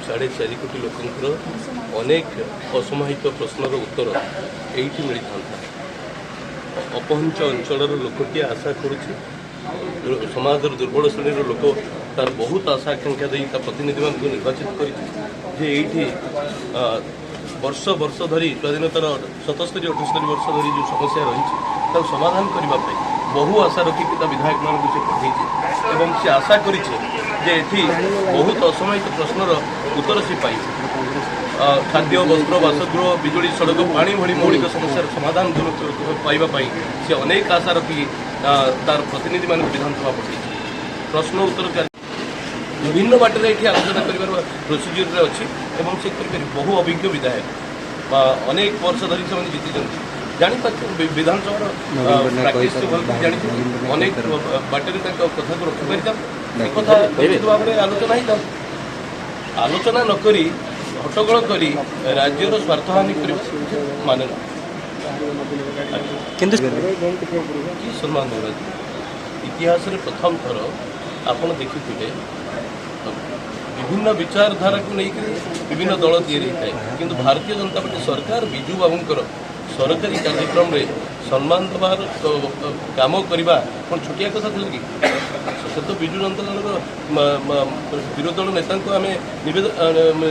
4.5 कोटी लोकंर अनेक असमाहित प्रश्नर उत्तर यही मिली था। अपहंच अंचल लोकटी आशा करुच्ची समाज दुर्बल श्रेणी लोक तार बहुत आशा आकांक्षा दे प्रतिनिधि मान निर्वाचित कर वर्ष वर्ष धरी स्वाधीनतार 77-78 वर्ष धरी जो समस्या रही समाधान करने बहु आशा रखिक विधायक मान से पठे से आशा कर बहुत असमाहित प्रश्नर उत्तर से पाई खाद्य वस्त्र बासगृह बिजुली सड़क पानी भली मौलिक समस्यार समाधान पाइबापी से अनेक आशा रखी तार प्रतिनिधि मान विधानसभा पठे प्रश्न उत्तर विभिन्न बाटर ये आलोचना कर प्रोसीजर अच्छी से बहु अभिज्ञ विधायक अनेक वर्ष धरी से जीति जापार विधानसभा प्राक्टिस जानी अनेक बाटर कथा को रखिपारि कथा भाव में आलोचना ही आलोचना नक हट्टगोल कर राज्यर स्वार्थ हानि कर माने सम्मान इतिहास प्रथम थर आपड़ देखिए विभिन्न विचारधारा को लेकर विभिन्न दल या कि भारतीय जनता पार्टी सरकार विजु बाबूंकर सरकारी कार्यक्रम रे सम्मान देवार काम करवा कौन छोटिया कथा थी कि से तो विजु जनता दल विरोधी दल नेता को आम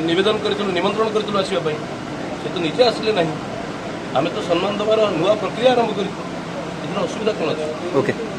नवेदन करूँ निमंत्रण करूँ आसवाई से तो निजे आसिले ना आम तो सम्मान देवार नुआ प्रक्रिया आरंभ कर असुविधा कौन अच्छे।